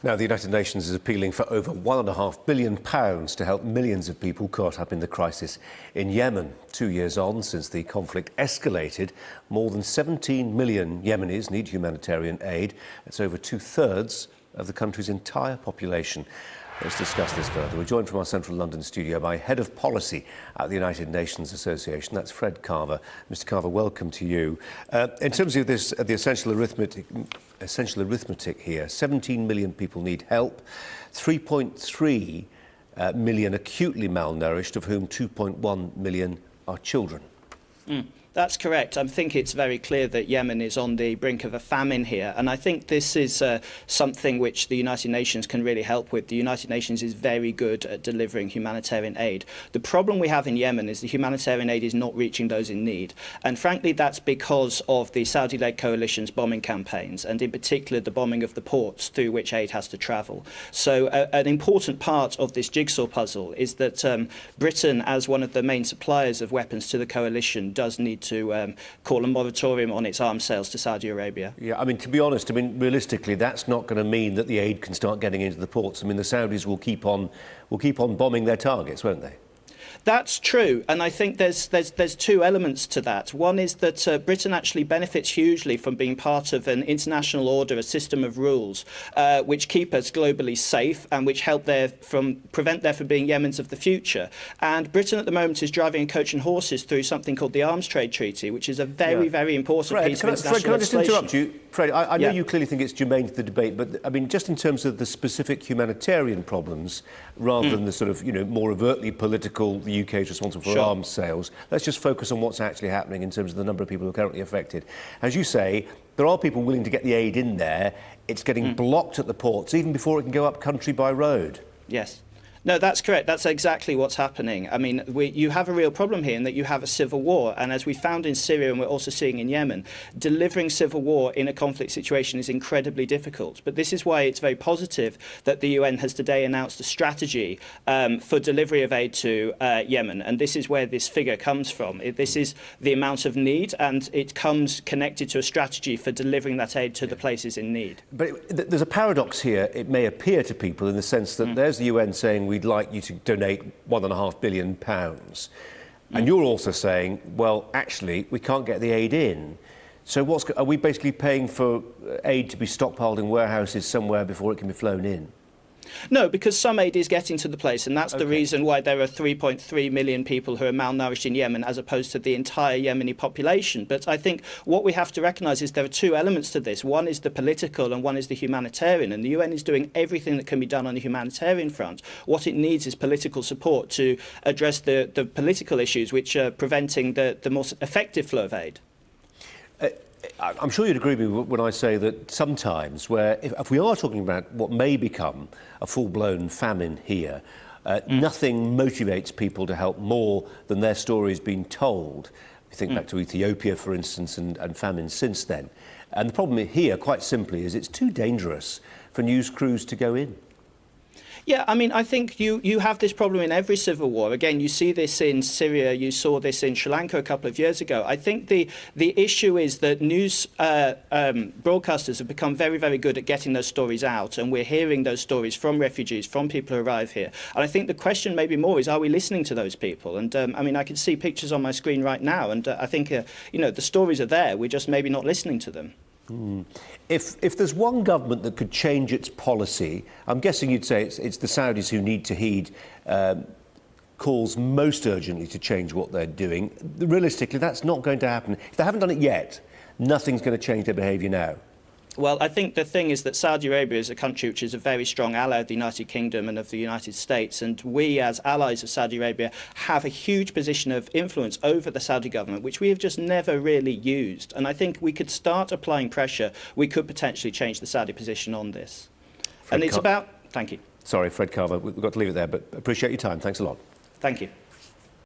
Now, the United Nations is appealing for over £1.5 billion to help millions of people caught up in the crisis in Yemen. 2 years on since the conflict escalated, more than 17 million Yemenis need humanitarian aid. That's over two-thirds of the country's entire population. Let's discuss this further. We're joined from our central London studio by Head of Policy at the United Nations Association. That's Fred Carver. Mr. Carver, welcome to you. In terms of this, the essential arithmetic here, 17 million people need help, 3.3 million acutely malnourished, of whom 2.1 million are children. That's correct. I think it's very clear that Yemen is on the brink of a famine here, and I think this is something which the United Nations can really help with. The United Nations is very good at delivering humanitarian aid. The problem we have in Yemen is the humanitarian aid is not reaching those in need, and frankly that's because of the Saudi-led coalition's bombing campaigns, and in particular the bombing of the ports through which aid has to travel. So an important part of this jigsaw puzzle is that Britain, as one of the main suppliers of weapons to the coalition, does need to call a moratorium on its arms sales to Saudi Arabia. Yeah, I mean, to be honest, I mean, realistically, that's not going to mean that the aid can start getting into the ports. I mean, the Saudis will keep on bombing their targets, won't they? That's true, and I think there's two elements to that. One is that Britain actually benefits hugely from being part of an international order, a system of rules, which keep us globally safe and which help prevent there from being Yemens of the future. And Britain at the moment is driving a coach and horses through something called the Arms Trade Treaty, which is a very important piece of international legislation. Fred, can I just interrupt you? Fred, I know you clearly think it's germane to the debate, but I mean, just in terms of the specific humanitarian problems, rather than the sort of, you know, more overtly political, the UK is responsible for arms sales, let's just focus on what's actually happening in terms of the number of people who are currently affected. As you say, there are people willing to get the aid in there. It's getting blocked at the ports, even before it can go up country by road. Yes. No, that's correct. That's exactly what's happening. I mean, you have a real problem here in that you have a civil war. And as we found in Syria and we're also seeing in Yemen, delivering civil war in a conflict situation is incredibly difficult. But this is why it's very positive that the UN has today announced a strategy for delivery of aid to Yemen. And this is where this figure comes from. This is the amount of need, and it comes connected to a strategy for delivering that aid to the places in need. But there's a paradox here, it may appear to people, in the sense that there's the UN saying we'd like you to donate £1.5 billion. And you're also saying, well, actually, we can't get the aid in. So are we basically paying for aid to be stockpiled in warehouses somewhere before it can be flown in? No, because some aid is getting to the place, and that's the reason why there are 3.3 million people who are malnourished in Yemen as opposed to the entire Yemeni population. But I think what we have to recognise is there are two elements to this. One is the political and one is the humanitarian, and the UN is doing everything that can be done on the humanitarian front. What it needs is political support to address the political issues which are preventing the most effective flow of aid. I'm sure you'd agree with me when I say that sometimes, if we are talking about what may become a full-blown famine here, nothing motivates people to help more than their stories being told. We think back to Ethiopia, for instance, and famines since then. And the problem here, quite simply, is it's too dangerous for news crews to go in. Yeah, I mean, I think you have this problem in every civil war. Again, you see this in Syria, you saw this in Sri Lanka a couple of years ago. I think the issue is that news broadcasters have become very good at getting those stories out, and we're hearing those stories from refugees, from people who arrive here. And I think the question maybe more is, are we listening to those people? And I mean, I can see pictures on my screen right now, and I think, you know, the stories are there, we're just maybe not listening to them. If there's one government that could change its policy, I'm guessing you'd say it's the Saudis who need to heed calls most urgently to change what they're doing. Realistically, that's not going to happen. If they haven't done it yet, nothing's going to change their behaviour now. Well, I think the thing is that Saudi Arabia is a country which is a very strong ally of the United Kingdom and of the United States, and we as allies of Saudi Arabia have a huge position of influence over the Saudi government, which we have just never really used. And I think we could start applying pressure. We could potentially change the Saudi position on this. And it's about... Thank you. Sorry, Fred Carver, we've got to leave it there, but appreciate your time. Thanks a lot. Thank you.